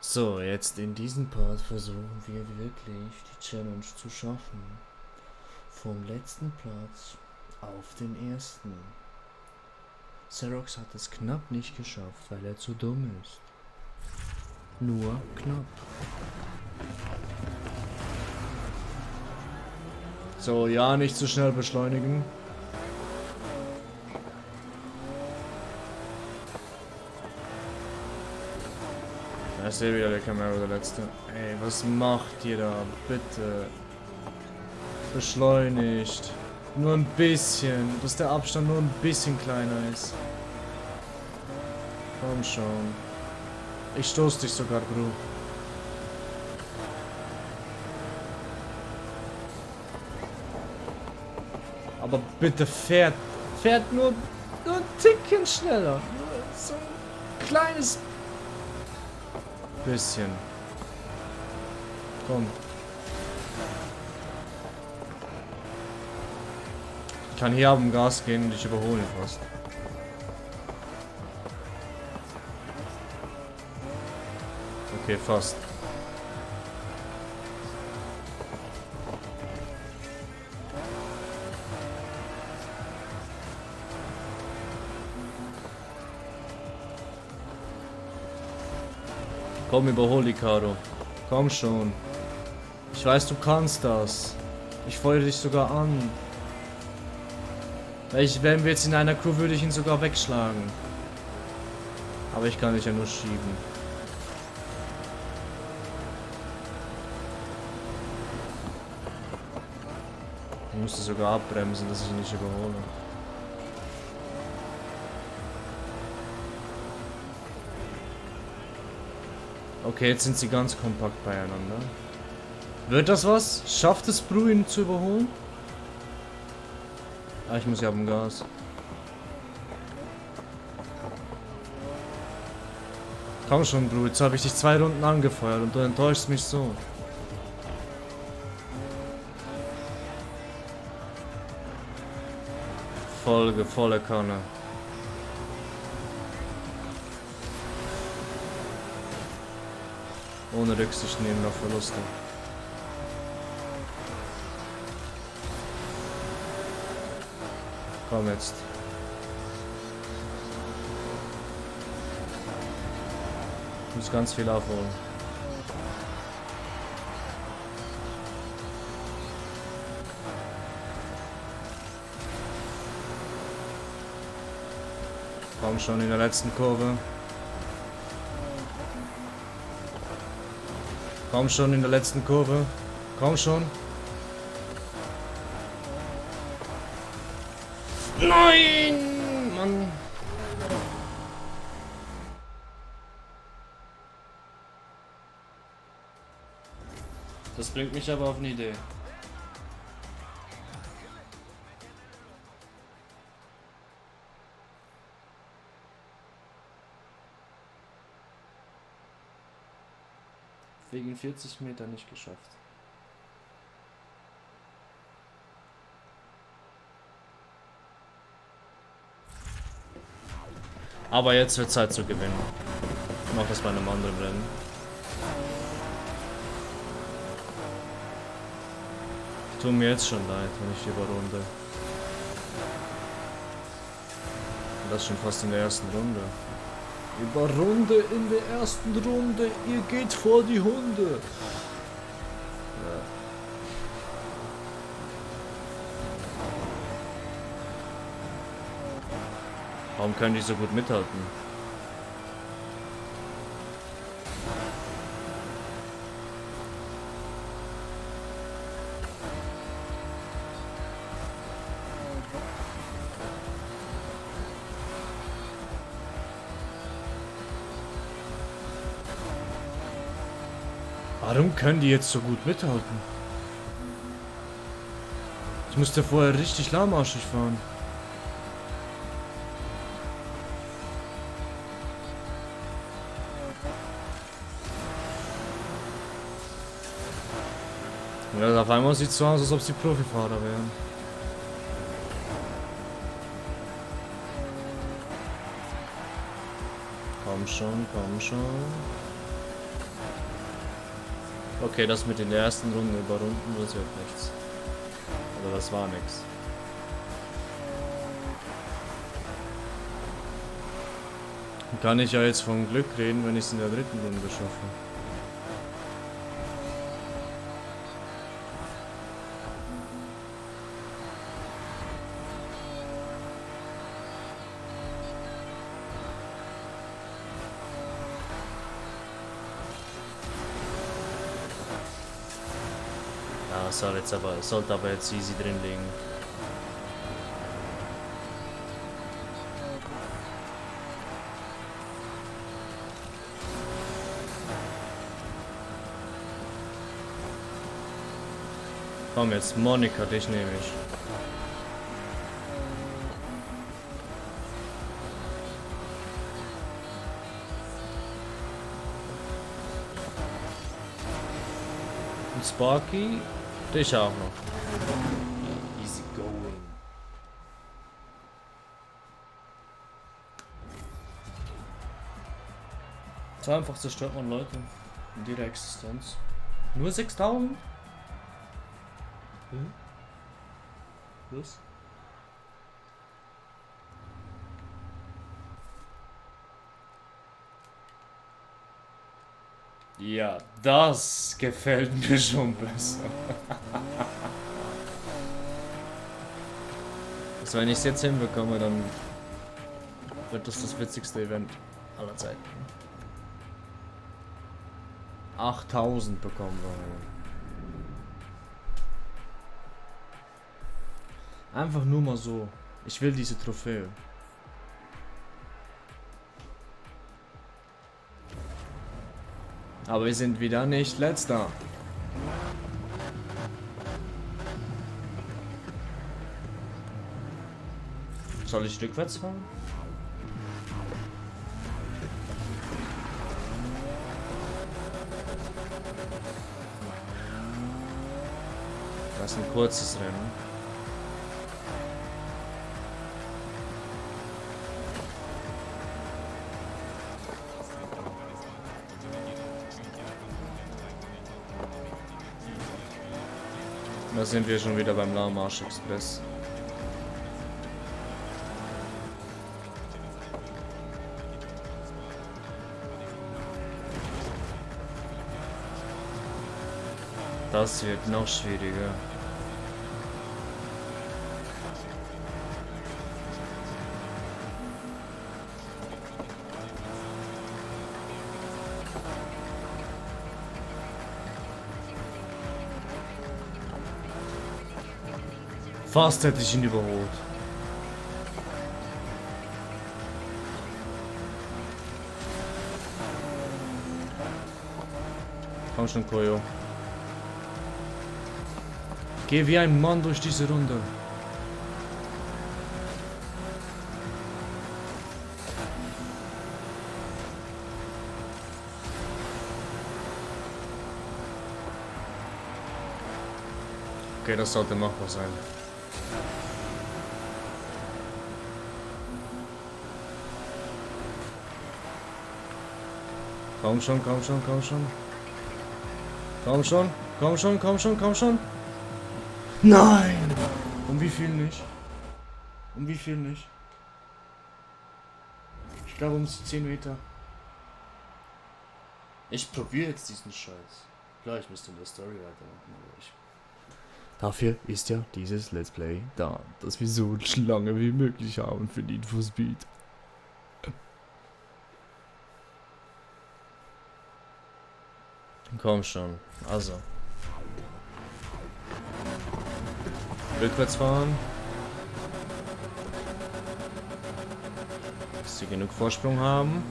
So, jetzt in diesem Part versuchen wir wirklich die Challenge zu schaffen. Vom letzten Platz auf den ersten. Xerox hat es knapp nicht geschafft, weil er zu dumm ist. Nur knapp. So, ja, nicht zu schnell beschleunigen. Da ist wieder der Camaro, der letzte. Ey, was macht ihr da? Bitte. Beschleunigt. Nur ein bisschen. Dass der Abstand nur ein bisschen kleiner ist. Komm schon. Ich stoß dich sogar, Bro. Aber bitte fährt nur ein Tickchen schneller. Nur so ein kleines bisschen. Komm. Ich kann hier am Gas gehen und dich überholen fast. Okay, fast. Komm, überhol die Caro. Komm schon. Ich weiß, du kannst das. Ich feuere dich sogar an. Wären wir jetzt in einer Crew, würde ich ihn sogar wegschlagen. Aber ich kann dich ja nur schieben. Ich musste sogar abbremsen, dass ich ihn nicht überhole. Okay, jetzt sind sie ganz kompakt beieinander. Wird das was? Schafft es Bru, ihn zu überholen? Ah, ich muss ja am Gas. Komm schon, Bru, jetzt habe ich dich 2 Runden angefeuert und du enttäuschst mich so. Volle Kanne. Ohne Rücksicht nehmen auf Verluste. Komm jetzt. Ich muss ganz viel aufholen. Komm schon in der letzten Kurve. Komm schon in der letzten Kurve. Komm schon. Nein! Mann. Das bringt mich aber auf eine Idee. Wegen 40 Meter nicht geschafft. Aber jetzt wird Zeit zu gewinnen. Ich mach das bei einem anderen Rennen. Tut mir jetzt schon leid, wenn ich überrunde. Und das schon fast in der ersten Runde. Überrunde in der ersten Runde, ihr geht vor die Hunde. Ja. Warum können die so gut mithalten? Warum können die jetzt so gut mithalten? Ich musste vorher richtig lahmarschig fahren. Ja, auf einmal sieht es so aus, als ob sie Profifahrer wären. Komm schon, komm schon. Okay, das mit den ersten Runden überrunden, das wird nichts. Oder das war nichts. Kann ich ja jetzt von Glück reden, wenn ich es in der dritten Runde schaffe. Ja, sollte aber jetzt easy drin liegen. Komm jetzt, Monika, dich nehme ich. Und Sparky, dich auch noch. Easy going. So einfach zerstört man Leute in ihrer Existenz. Nur 6000? Hm? Was? Ja, das gefällt mir schon besser. Also wenn ich es jetzt hinbekomme, dann wird das witzigste Event aller Zeiten. 8000 bekommen wir. Einfach nur mal so. Ich will diese Trophäe. Aber wir sind wieder nicht letzter. Soll ich rückwärts fahren? Das ist ein kurzes Rennen. Da sind wir schon wieder beim La Marche Express. Das wird noch schwieriger. Fast hätte ich ihn überholt. Komm schon, Koyo. Geh wie ein Mann durch diese Runde. Okay, das sollte machbar sein. Komm schon, komm schon, komm schon. Komm schon, komm schon, komm schon, komm schon. Nein! Um wie viel nicht? Um wie viel nicht? Ich glaube um 10 Meter. Ich probiere jetzt diesen Scheiß. Klar, ich müsste in der Story weitermachen, aber ich... Dafür ist ja dieses Let's Play da, dass wir so lange wie möglich haben für Need for Speed. Komm schon, also. Rückwärts fahren. Bis sie genug Vorsprung haben.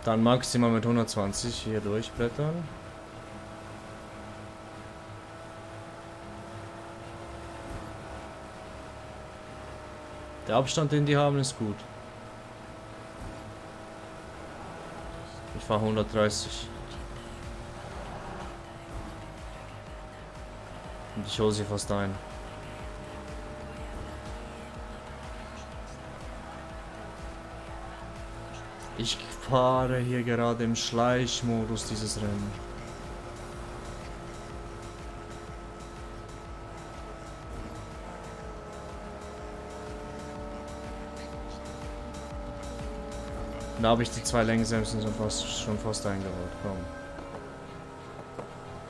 Dann maximal mit 120 hier durchblättern. Der Abstand, den die haben, ist gut. Ich fahre 130. Und ich hole sie fast ein. Ich fahre hier gerade im Schleichmodus dieses Rennen. Da habe ich die 2 Längsbremsen schon fast eingebaut. Komm.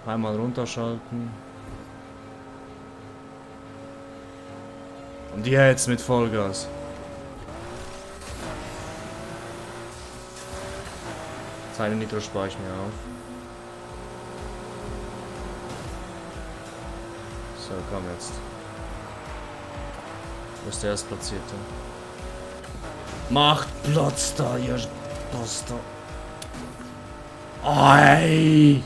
Einmal runterschalten. Und jetzt mit Vollgas. Seine Nitro spare ich mir auf. So, komm jetzt. Wo ist der Erstplatzierte? Macht Platz da, ihr Bastard. Ey!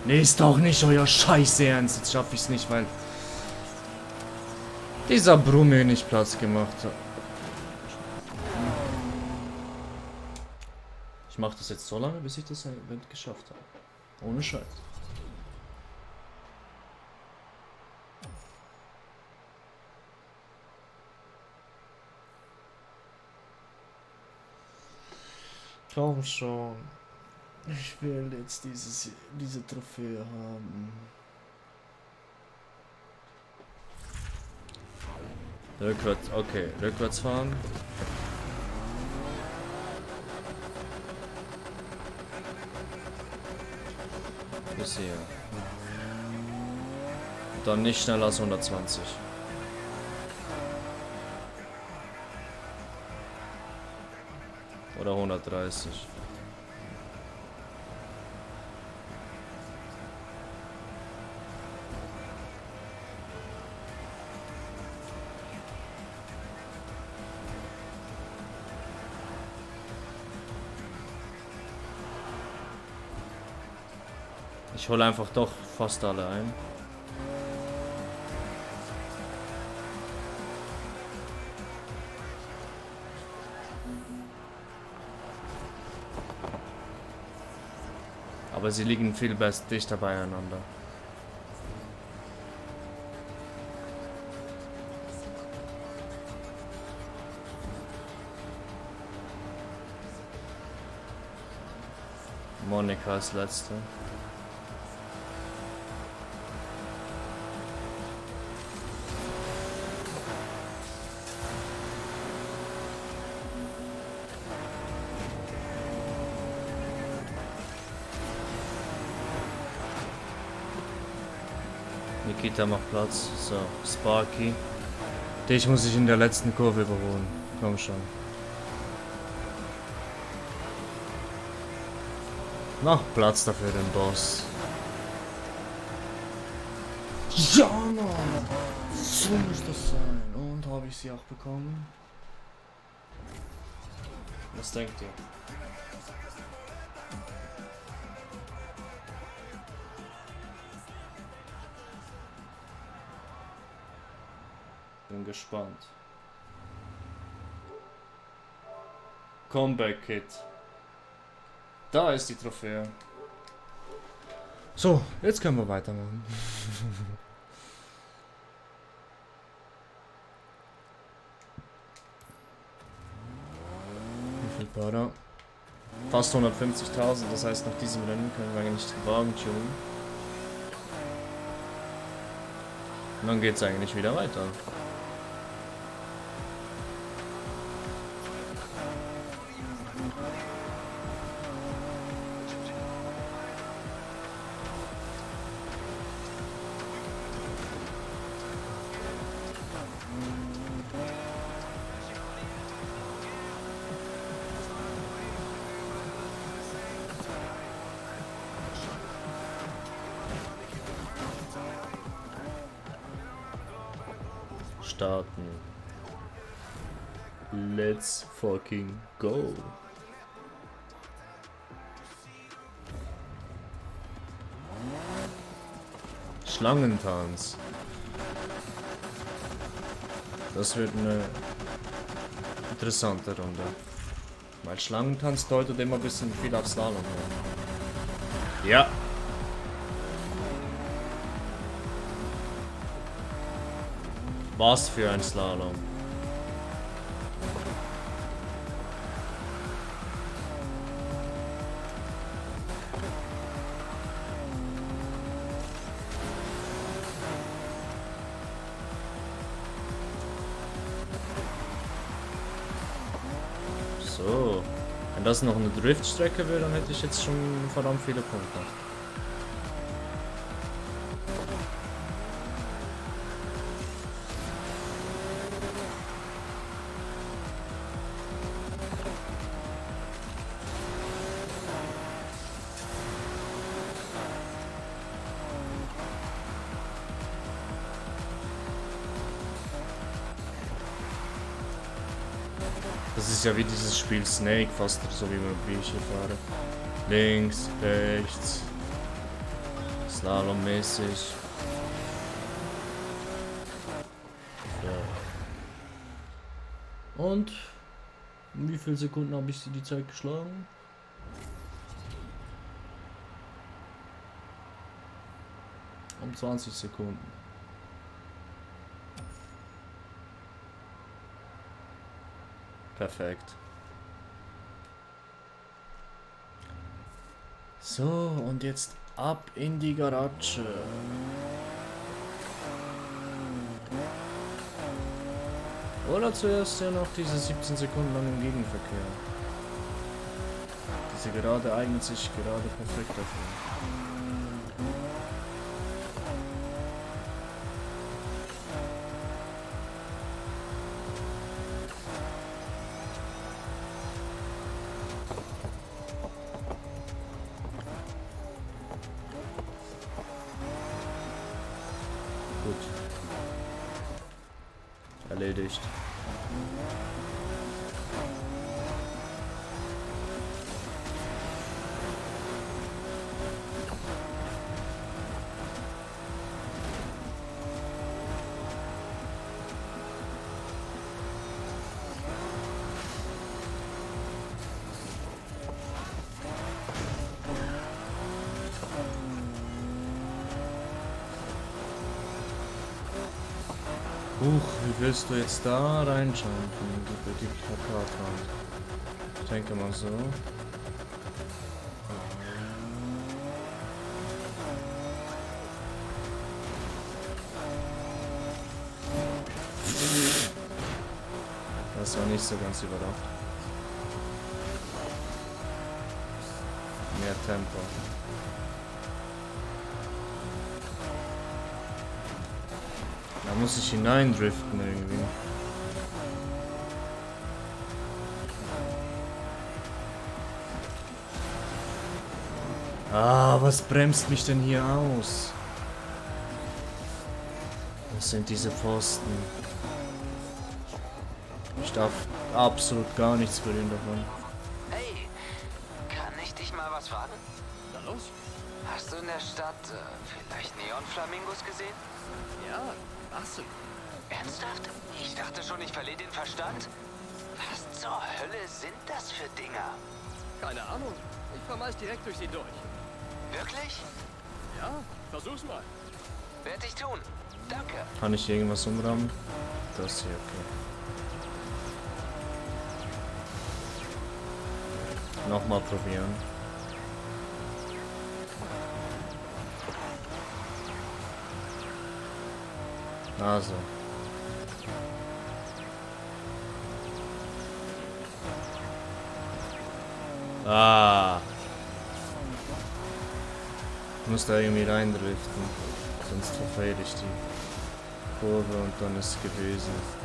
Nee, ist doch nicht euer Scheiß Ernst. Jetzt schaffe ich es nicht, weil dieser Brumme nicht Platz gemacht hat. Ich mache das jetzt so lange, bis ich das Event geschafft habe. Ohne Scheiß. Komm schon. Ich will jetzt diese Trophäe haben. Rückwärts, okay, rückwärts fahren. Bis hier. Und dann nicht schneller als 120. Oder 130. Ich hole einfach doch fast alle ein. Aber sie liegen viel besser dichter beieinander. Monika ist letzte. Nikita macht Platz. So, Sparky. Dich muss ich in der letzten Kurve überholen. Komm schon. Mach Platz dafür, den Boss. Ja, Mann! So muss das sein. Und habe ich sie auch bekommen? Was denkt ihr? Bin gespannt. Comeback Kit. Da ist die Trophäe. So, jetzt können wir weitermachen. Wie viel Para? Fast 150.000, das heißt nach diesem Rennen können wir eigentlich den Wagen tunen. Und dann geht's eigentlich wieder weiter. Starten. Let's fucking go. Schlangentanz. Das wird eine interessante Runde. Weil Schlangentanz deutet immer ein bisschen viel auf Slalom her. Ja. Was für ein Slalom. So. Wenn das noch eine Driftstrecke wäre, dann hätte ich jetzt schon verdammt viele Punkte. Das ist ja wie dieses Spiel Snake, fast so wie ich hier fahre. Links, rechts, Slalom-mäßig. Ja. Und wie viele Sekunden habe ich die Zeit geschlagen? Um 20 Sekunden. Perfekt. So, und jetzt ab in die Garage. Oder zuerst ja noch diese 17 Sekunden lang im Gegenverkehr. Diese Gerade eignet sich gerade perfekt dafür. Erledigt. Wie willst du jetzt da reinschauen über die Plakatwand? Ich denke mal so. Das war nicht so ganz überdacht. Mehr Tempo. Da muss ich hineindriften irgendwie. Ah, was bremst mich denn hier aus? Das sind diese Pfosten. Ich darf absolut gar nichts verlieren davon. Hey, kann ich dich mal was fragen? Na los? Hast du in der Stadt vielleicht Neonflamingos gesehen? Ja, was denn? Ernsthaft? Ich dachte schon, ich verliere den Verstand. Was zur Hölle sind das für Dinger? Keine Ahnung. Ich fahr meist direkt durch sie durch. Wirklich? Ja, versuch's mal. Werd ich tun. Danke. Kann ich hier irgendwas umrammen? Das hier, okay. Nochmal probieren. Also. Ah. Ich muss da irgendwie reindriften. Sonst verfehle ich die Kurve und dann ist es gewesen.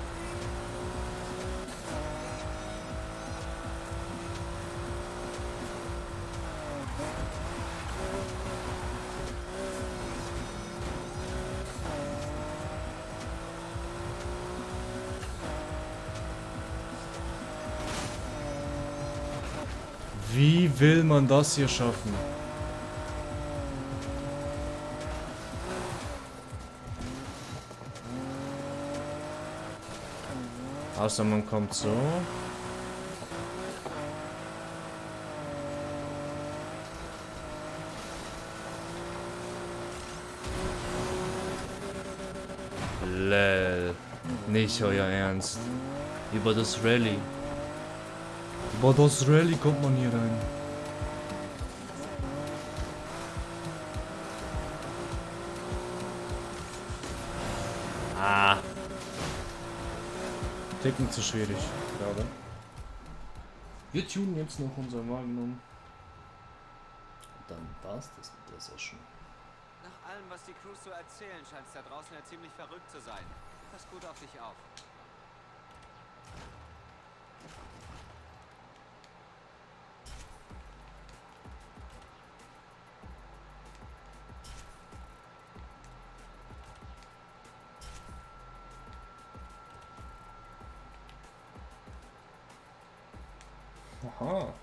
Wie will man das hier schaffen? Außer man kommt so. Lel. Nicht euer Ernst. Über das Rallye. Über das Rallye kommt man hier rein. Ah. Ticken zu schwierig, gerade. Wir tunen jetzt noch unser Wagen um. Und dann war's das mit der Session. Nach allem, was die Crews so erzählen, scheint es da draußen ja ziemlich verrückt zu sein. Pass gut auf dich auf. Aha.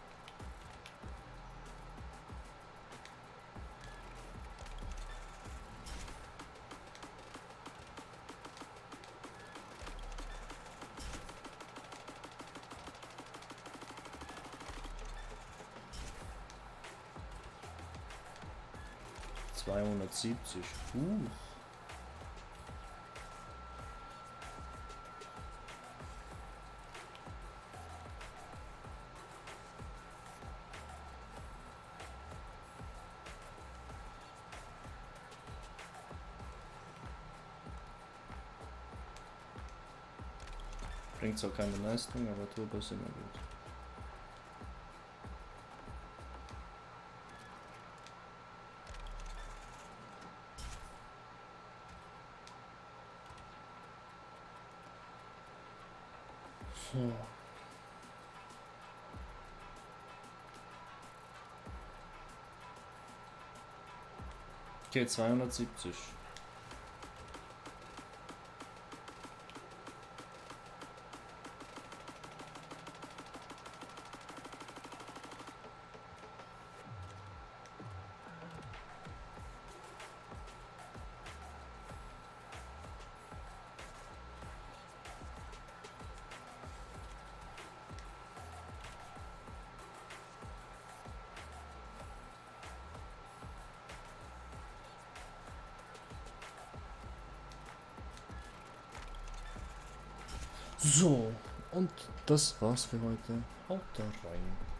...270 Fuß. Bringt zwar keine Leistung, aber Turbo ist immer gut. So. Okay, 270. So, und das war's für heute. Haut da rein.